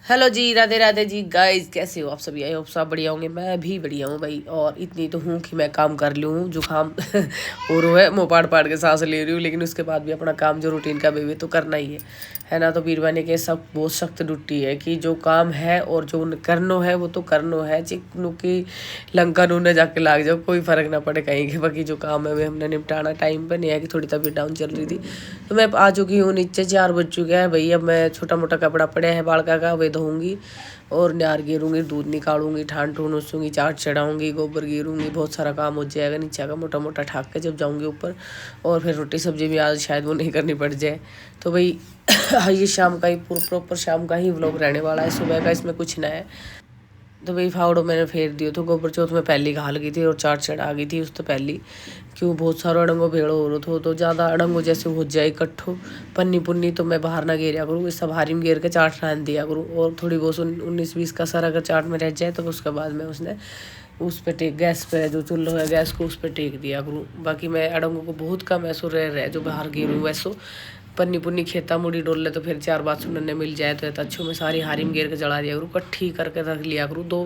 Hello जी, Radhe Radhe ji guys, कैसे हो आप सभी? आई होप सब बढ़िया होंगे। मैं भी बढ़िया हूँ भाई। और इतनी तो हूँ कि मैं काम कर लूँ, जुकाम और वो है, मुँह पाड़ पाड़ के सांस ले रही हूँ, लेकिन उसके बाद भी अपना काम जो रूटीन का बेबी तो करना ही है ना। तो बीरवानी के सब बहुत सख्त ड्यूटी है कि जो काम है और जो करनो है वो तो करनो है। चिकनू की लंका नूने जाके लाग जाओ, कोई फर्क ना पड़े कहीं के। बाकी जो काम है वे हमने निपटाना। टाइम पे नहीं है कि थोड़ी तबीयत डाउन चल रही थी तो मैं आ चुकी हूँ नीचे। 4 बज चुके हैं भाई। अब मैं छोटा मोटा कपड़ा पड़े है बालका का, वे धोऊंगी और नार गिरूंगी, दूध निकालूंगी, ठान ठून उसूंगी, चाट चढ़ाऊंगी, गोबर गिरूंगी। बहुत सारा काम हो जाएगा नीचे का मोटा मोटा ठाक के जब जाऊंगी ऊपर। और फिर रोटी सब्जी भी आज शायद वो नहीं करनी पड़ जाए तो भाई ये शाम का ही प्रॉपर शाम का ही व्लॉग रहने वाला है। सुबह का इसमें कुछ ना है। तो भाई फावड़ो मैंने फेर दियो तो गोबर चौथ में पहली घाल गई थी और चाट चढ़ा गई थी उस तो पहली। क्यों बहुत सारा अड़ंगो भेड़ो हो रहा था तो ज़्यादा अड़ंगो जैसे हो जाए इकट्ठो पन्नी पुन्नी तो मैं बाहर ना घेरिया करूँ, इस सब हारी में घेर के चाट रहने दिया करूँ। और थोड़ी बहुत 19-20 का सर अगर चाट में रह जाए तो उसके बाद में उसने उस पर टेक गैस पे जो चूल्हा है गैस को उस पर टेक दिया करूँ। बाकी मैं अड़ंगों को बहुत कम ऐसो रह जो बाहर गिरूँ वैसो पन्नी पुन्नी खेता मुड़ी डोल ले तो फिर 4 बात सुनने मिल जाए तो अच्छो में सारी हारी में घेर के जला दिया करूँ, कट्ठी करके रख लिया करूँ। 2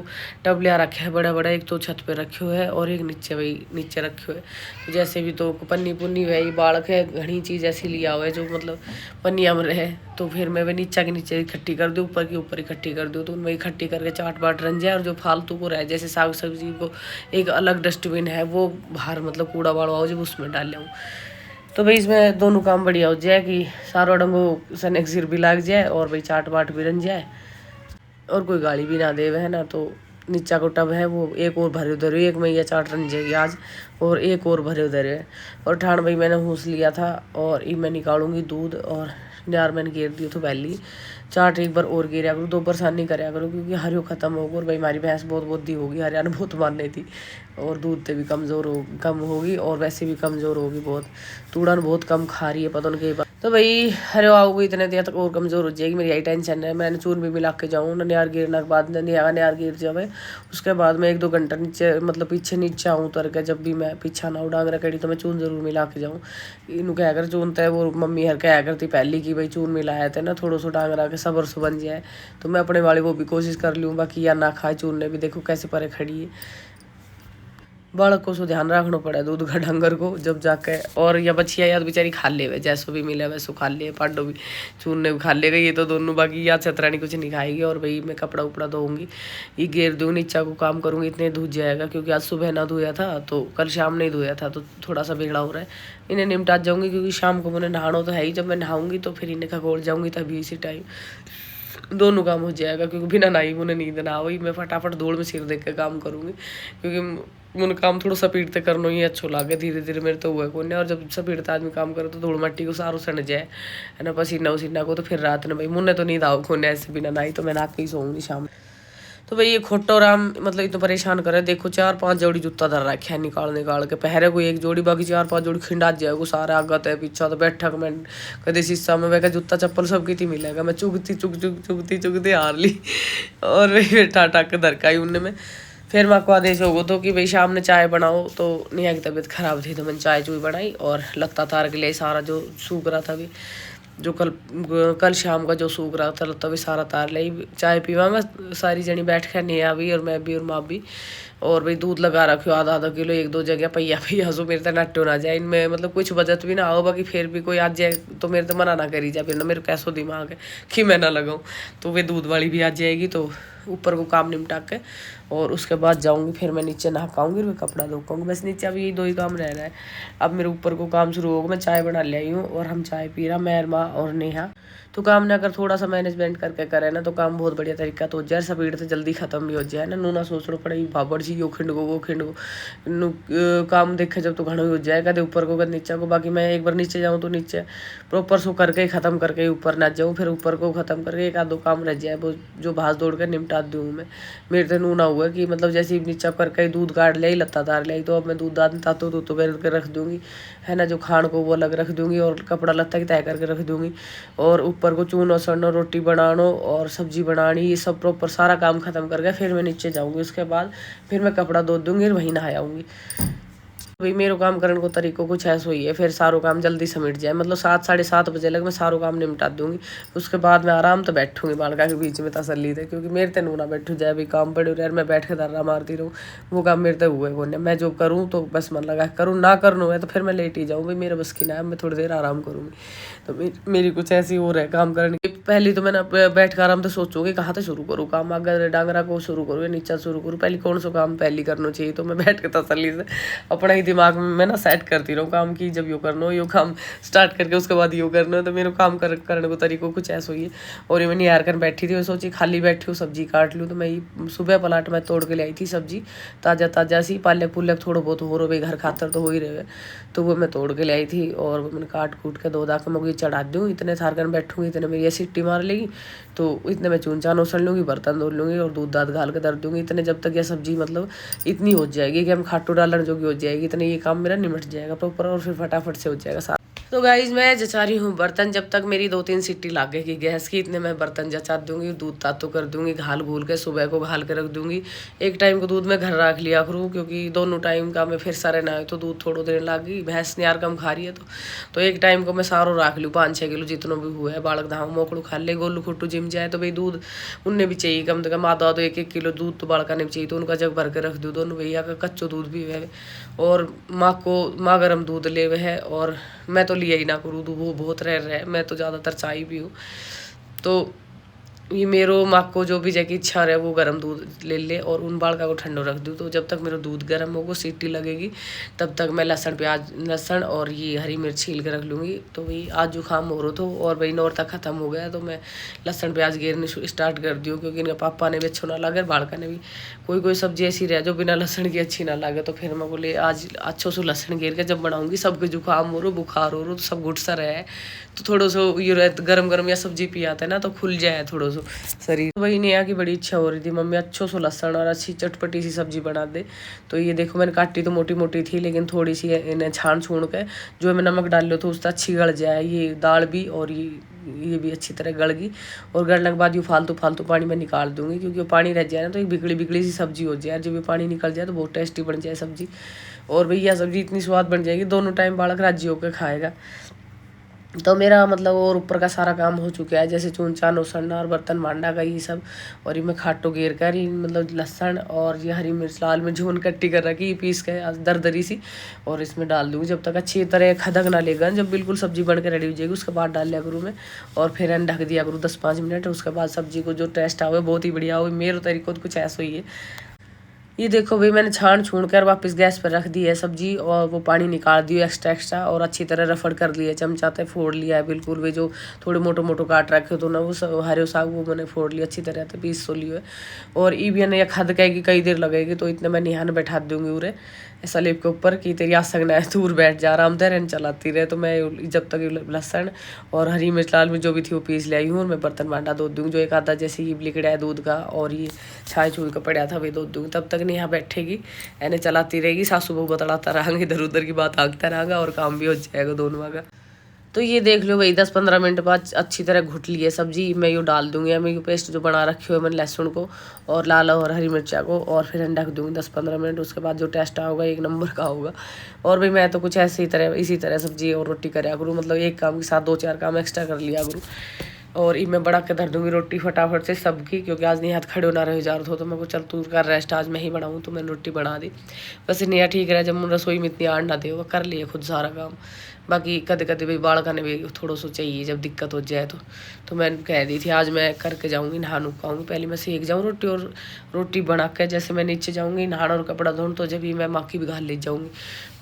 टबलिया रखे है बड़ा बड़ा, एक तो छत पे रखे हुए है और एक नीचे भाई नीचे रखे हुए तो जैसे भी तो पन्नी पुन्नी है बाढ़ है घनी चीज़ ऐसी लिया हुआ है जो मतलब पन्निया में रहे तो फिर मैं वे नीचा के नीचे इकट्ठी कर दूँ, ऊपर के ऊपर इकट्ठी कर दूँ तो उनमें इकट्ठी करके चाट बाट रन जाए। और जो फालतू को रहे जैसे साग सब्जी को एक अलग डस्टबिन है वो बाहर मतलब कूड़ा वाड़ा हो जब उसमें डाल लें। तो भाई इसमें दोनों काम बढ़िया हो जाए कि सारो डंगो सनेक सिर भी लग जाए और भाई चाट बाट भी रन जाए और कोई गाली भी ना दे है ना। तो नीचा को टब है वो एक और भरे उधर, एक में यह चाट रन जाएगी आज और एक और भरे उधर है। और ठाण भाई मैंने हूस लिया था और ये मैं निकालूंगी दूध और यार मैंने घेर दी तो पहली चाट एक बार और गिरा करूँ, 2 परेशानी कराया करूँ क्योंकि हरियो ख़त्म होगा और भाई हमारी भैंस बहुत बुद्धि होगी, हरियाणा बहुत मारनी थी और दूध से भी कमज़ोर हो कम होगी और वैसे भी कमज़ोर होगी बहुत। तूड़न बहुत कम खा रही है पता नहीं बात। तो भाई हरे आओगे इतने देर तक और कमज़ोर हो जाएगी, मेरी यही टेंशन है। मैंने चून भी मिला के जाऊँ ननियार गिरने के बाद ननियार गिर जावे उसके बाद मैं 1-2 घंटा नीचे मतलब पीछे नीचे आऊँ उतर के जब भी मैं पीछा ना उड़ांग रखेड़ी तो मैं चून ज़रूर मिला के जाऊँ। इनू कह कर चून तय वो मम्मी हर कहा करती पहली की भाई चून मिलाया थे ना थोड़ा सा डांग रहा के सबर से बन जाए तो मैं अपने वाले वो भी कोशिश कर लूँ। बाकी या ना खाए चून ने भी देखो कैसे परे खड़ी है। बालक को सो ध्यान रखना पड़े दूध का डंगर को जब जाके। और या बछिया याद बेचारी खा ले जैसो भी मिले वैसो खा ले, पाडो भी चूने भी खा लेगा ये तो दोनों। बाकी याद छतरानी कुछ नहीं खाएगी। और भाई मैं कपड़ा उपड़ा धोऊंगी, ये घेर दूँ नीचा को काम करूँगी इतने धुज जाएगा क्योंकि आज सुबह ना धोया था तो कल शाम नहीं धोया था तो थोड़ा सा बिगड़ा हो रहा है। इन्हें निपटा जाऊँगी क्योंकि शाम को मैंने नहाना तो है ही, जब मैं नहाऊँगी तो फिर इन्हें खगोल जाऊँगी तभी इसी टाइम दोनों काम हो जाएगा क्योंकि बिना नहाई मुझे नींद ना आई। मैं फटाफट दौड़ में सिर देख के काम करूँगी क्योंकि मुझे काम थोड़ा स्पीड से करना ही अच्छो लागे, धीरे धीरे मेरे तो हुआ कौन। और जब स्पीड से आदमी काम करे तो धूल मट्टी को सारो सड़ जाए है ना, पसीना उसीना को। तो फिर रात में भाई मुन्ने तो नींद आओ कौन ऐसे बिना नहाई तो मैं नहा के ही सोऊंगी शाम। तो भाई ये खोटो राम मतलब इतना परेशान करे, देखो 4-5 जोड़ी जूता धर रखे है निकाल निकाल के पहरे कोई एक जोड़ी, बाकी 4-5 जोड़ी खिंडा जाएगा सारा आगत है पीछा तो बैठक में कदे शीशा में वह जूता चप्पल सब की मिलेगा। मैं चुगती हार ली और टाटा के धर का ही उनने में। फिर मैं को आदेश होगा तो कि भाई शाम ने चाय बनाओ तो नेहा की तबीयत खराब थी तो मैंने चाय चूई बनाई और लत्ता तार के लिए सारा जो सूख रहा था भी जो कल शाम का जो सूख रहा था लत्ता भी सारा तार ले चाय पीवा मैं सारी जनी बैठ कर नेहा भी और मैं भी और माँ भी। और भाई दूध लगा रखो आधा किलो 1-2 जगह पहिया पहिया सो मेरे तो नट्टो ना जाए इनमें मतलब कुछ बचत भी ना हो। बाकी फिर भी कोई आ जाए तो मेरे तो मना ना करी जाए फिर ना मेरे कैसो दिमाग है कि मैं ना लगाऊँ। तो वे दूध वाली भी आ जाएगी तो ऊपर को काम निपटा के और उसके बाद जाऊंगी फिर मैं नीचे नहाऊंगी मैं कपड़ा धोऊंगी। बस नीचे अभी यही 2 ही काम रह रहा है। अब मेरे ऊपर को काम शुरू होगा, मैं चाय बना ले आई हूँ और हम चाय पी रहा मैं माँ और नेहा। तो काम ना अगर थोड़ा सा मैनेजमेंट करके करे ना तो काम बहुत बढ़िया तरीका तो हो जाए, स्पीड से जल्दी खत्म भी हो जाए ना। नूना सोचना पड़े भाबड़ जी यो खिंड को वो खिंड को काम देखे जब तो घना हो जाए कदे ऊपर को कदे नीचे को। बाकी मैं एक बार नीचे जाऊँ तो नीचे प्रॉपर सो करके ही ख़त्म करके ऊपर ना जाऊँ, फिर ऊपर को ख़त्म करके 1-2 काम रह जाए वो जो भाग दौड़ कर निपटा दूँ मैं। मेरे तो नूना हुआ कि मतलब जैसे नीचा करके दूध काट लिया लत्ता तार लिया तो अब मैं दूध दाद तातो तो करके रख दूँगी है ना। जो खान को वो अलग रख दूँगी और कपड़ा लत्ता की तय करके रख दूँगी और ऊपर को चूनो सड़नो रोटी बनानो और सब्जी बनानी ये सब प्रॉपर सारा काम ख़त्म करके फिर मैं नीचे जाऊँगी। उसके बाद फिर मैं कपड़ा धो दूँगी और वहीं नहा आऊँगी। भाई मेरे काम करने को तरीको कुछ ऐसा ही है, फिर सारो काम जल्दी समेट जाए, मतलब 7 साढ़े 7 बजे लग मैं सारो काम निपटा दूंगी। उसके बाद मैं आराम तो बैठूंगी बालका के बीच में तसल्ली थे, क्योंकि मेरे तेन ना बैठू जाए भाई काम पड़े यार, मैं बैठ के दर्रा मारती रहूँ, वो काम मेरे तक हुए वो नहीं। मैं जो करूँ तो बस मन लगा करूँ, ना करना है तो फिर मैं लेट ही जाऊँ भाई, मेरे बस की ना है, मैं थोड़ी देर आराम करूँगी। तो मेरी कुछ ऐसी हो रहा है काम करने की। पहले तो मैंने बैठ कर आराम तो सोचूंगी कहाँ से शुरू करूँ काम, अगर डांगरा को शुरू करूँ या नीचा शुरू करूँ, पहले कौन सा काम पहले करना चाहिए। तो मैं बैठ के तसल्ली से अपना ही दिमाग में मैं ना सेट करती रहूँ काम की, जब यो करना हो यो काम स्टार्ट करके उसके बाद यो करना है। तो मेरे काम करने को तरीको कुछ ऐसा ही है। और ये मैंने यार कर बैठी थी, सोची खाली बैठी हूँ सब्जी काट लूँ, तो मैं सुबह पलाट में तोड़ के ले आई थी सब्जी, ताज़ा ताज़ा सी, पालक पुलक थोड़ा बहुत हो रहा घर खातर तो हो ही रहे, तो वो मैं तोड़ के ले आई थी। और मैंने काट कूट के दो दाख मैं चढ़ा दूँ, इतने थार कर बैठूँगी इतने मेरी सीटी मार लेगी, तो इतने मैं चून चान उछल लूँगी, बर्तन धो लूँगी और दूध दाद घाल के धर दूँगी, इतने जब तक यह सब्जी मतलब इतनी हो जाएगी कि हम खाटू डालने जोगी हो जाएगी, इतने ये काम मेरा निमट जाएगा प्रॉपर और फिर फटाफट से हो जाएगा। तो गाइज मैं जचा रही हूँ बर्तन, जब तक मेरी 2-3 सीटी लागेगी गैस की, इतने मैं बर्तन जचा दूंगी, दूध तातू कर दूंगी, घाल घूल के सुबह को घाल के रख दूंगी। एक टाइम को दूध मैं घर रख लिया करूँ, क्योंकि दोनों टाइम का मैं फिर सारे ना हो तो दूध थोड़ा देर लागी, भैंस यार कम खा रही है तो एक टाइम को मैं सारो रख लूँ 5-6 किलो जितना भी हुआ है, बालक धाम मोकड़ू खा ले, गोलू खुट्टू जिम जाए तो भाई दूध उनने भी चाहिए कम से कम आधा तो 1-1 किलो दूध तो बालका ने भी चाहिए, तो उनका जग भर के रख दूँ, दोनों भैया का कच्चो दूध भी है, और माँ गर्म दूध ले हुए है, और मैं तो लिया ही ना करूँ, वो बहुत रह रहा है, मैं तो ज़्यादातर चाय भी हूँ। तो ये मेरो माँ को जो भी जैकी इच्छा रहे वो गर्म दूध ले ले और उन बालका को ठंडो रख दूँ। तो जब तक मेरा दूध गर्म होगा सीटी लगेगी तब तक मैं लहसुन और ये हरी मिर्च छील के रख लूँगी। तो भाई आज जुकाम हो रहा था और भाई नौर तक ख़त्म हो गया, तो मैं लहसुन प्याज गिरने स्टार्ट कर दी हूँ, क्योंकि इनका पापा ने भी अच्छा ना लगे, बालका ने भी कोई सब्जी ऐसी रहे जो बिना लहसुन की अच्छी ना लगे। तो फिर मैं बोले आज अच्छो से लहसुन गिर के जब बनाऊँगी, सबके जुकाम हो रहा बुखार हो रहा तो सब गुट सा रहे, तो थोड़ा सा ये गरम या सब्जी पियाता है ना तो खुल जाए थोड़ा सा शरीर। वही नेहा की बड़ी इच्छा हो रही थी मम्मी अच्छो सो लहसुन और अच्छी चटपटी सी सब्जी बना दे। तो ये देखो मैंने काटी तो मोटी मोटी थी, लेकिन थोड़ी सी इन्हें छान छून के जो मैं नमक डाल लो तो उससे अच्छी गल जाए ये दाल भी, और ये भी अच्छी तरह गल गई। और गलने के बाद ये फालतू पानी में निकाल दूंगी, क्योंकि वो पानी रह जाए ना तो एक बिगड़ी सी सब्जी हो जाए, जब ये पानी निकल जाए तो बहुत टेस्टी बन जाए सब्जी। और भैया सब्जी इतनी स्वाद बन जाएगी दोनों टाइम बालक राजी होकर खाएगा। तो मेरा मतलब और ऊपर का सारा काम हो चुका है, जैसे चून चान उछलना और बर्तन मांडा का ये सब, और ये मैं खाटो घेर कर ही मतलब लहसुन और ये हरी मिर्च लाल मिर्च जो कट्टी कर रखी ये पीस के दरदरी सी और इसमें डाल दूँगी, जब तक अच्छी तरह खदक ना लेगा, जब बिल्कुल सब्जी बन के रेडी हो जाएगी उसके बाद डाल लिया करूँ मैं, और फिर ढक दिया करूँ 10-5 मिनट। उसके बाद सब्जी को जो टेस्ट आवे बहुत ही बढ़िया हो, मेरे तरीक़ों तो कुछ ऐसा ही है। ये देखो भाई मैंने छान छून कर वापस गैस पर रख दी है सब्जी, और वो पानी निकाल दिया एक्स्ट्रा और अच्छी तरह रफड़ कर लिया, चमचा से फोड़ लिया है बिल्कुल, वे जो थोड़े मोटो काट रखे तो ना वो हरे साग वो मैंने फोड़ लिया अच्छी तरह से पीस तो लियो है। और ई भी या खद कहेगी कई देर लगेगी, तो इतने मैं निहान बैठा दूंगी उरे सलेब के ऊपर कि तेरी आग सकना है दूर बैठ जा आराम से रहन चलाती रहे। तो मैं जब तक लहसुन और हरी मिर्च लाल मिर्च जो भी थी वो पीस ले आई हूँ, और मैं बर्तन भांडा धो दूँगी, जो एक आधा जैसे ये लिकड़ा है दूध का और ये छाई छुई का पड़ा था वे धो दूँगी। तब तक नहीं यहाँ बैठेगी एने चलाती रहेगी, सासू बहू बतलाता रहेंगे, इधर उधर की बात आगता रहेगा और काम भी हो जाएगा दोनों का। तो ये देख लो भाई 10-15 मिनट बाद अच्छी तरह घुट ली है सब्जी, मैं यूँ डाल दूँगी, मैं यूँ पेस्ट जो बना रखी हो मैंने लहसुन को और लाल और हरी मिर्चा को, और फिर ढक दूँगी 10-15 मिनट। उसके बाद जो टेस्ट होगा 1 नंबर का होगा। और भाई मैं तो कुछ ऐसे ही इसी तरह सब्जी और रोटी कराया करूँ, मतलब एक काम के साथ 2-4 काम एक्स्ट्रा कर लिया करूँ। और मैं बड़ा के धर दूँगी रोटी फटाफट से सबकी, क्योंकि आज नहीं हाथ खड़े होना रहे जा रहा था, तो मैं को चल तू कर रेस्ट आज मैं ही बनाऊँ, तो मैंने रोटी बना दी। बस नहीं ठीक रहा जब रसोई में इतनी आड़ ना दे वो कर लिए खुद सारा काम। बाकी कदे कदे भाई बालका ने भी थोड़ा सा चाहिए जब दिक्कत हो जाए तो मैं कह दी थी आज मैं करके जाऊँगी नहानू खाऊँगी, पहले मैं सेक जाऊँ रोटी, और रोटी बना के जैसे मैं नीचे जाऊँगी नहाना और कपड़ा धोने, तो जब ही मैं माँ की भी घाल ले जाऊँगी।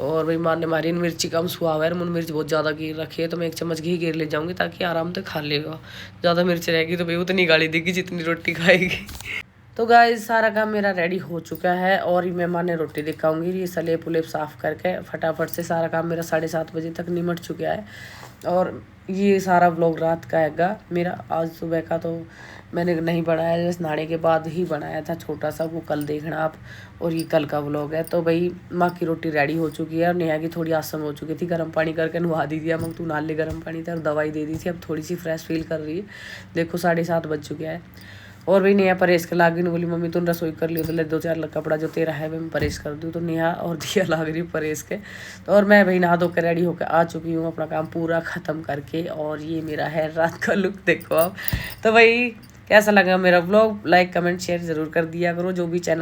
और भाई माँ ने मारी मिर्ची कम सुहा है, मुन मिर्च बहुत ज़्यादा गिर रखी है, तो मैं 1 चम्मच घी गिर ले जाऊँगी ताकि आराम से खा लेगा। ज़्यादा मिर्च रहेगी तो भाई उतनी गाली देगी जितनी रोटी खाएगी। तो गाइस सारा काम मेरा रेडी हो चुका है, और ये मेहमान ने रोटी दिखाऊंगी, ये सलेब उलेब साफ़ करके फटाफट से सारा काम मेरा 7:30 बजे तक निमट चुका है। और ये सारा व्लॉग रात का हैगा मेरा, आज सुबह का तो मैंने नहीं बनाया, जैसे नहाने के बाद ही बनाया था छोटा सा, वो कल देखना आप। और ये कल का व्लॉग है। तो भाई माँ की रोटी रेडी हो चुकी है, और नेहा की थोड़ी आसम हो चुकी थी, गर्म पानी करके नहा दी थी, अब तू नाले गर्म पानी था और दवाई दे दी थी, अब थोड़ी सी फ्रेश फील कर रही है। देखो 7:30 बज चुके हैं, और भी नेहा परहेज के लाग गई, बोली मम्मी तुम रसोई कर लियो तो ले 2-4 कपड़ा जो तेरा है मैं परहेज कर दूँ। तो नेहा और दिया लाग रही परहेज के। तो और मैं भाई नहा धो के रेडी होकर आ चुकी हूँ अपना काम पूरा ख़त्म करके। और ये मेरा है रात का लुक, देखो आप। तो भाई कैसा लगा मेरा व्लॉग, लाइक कमेंट शेयर ज़रूर कर दिया करो। जो भी चैनल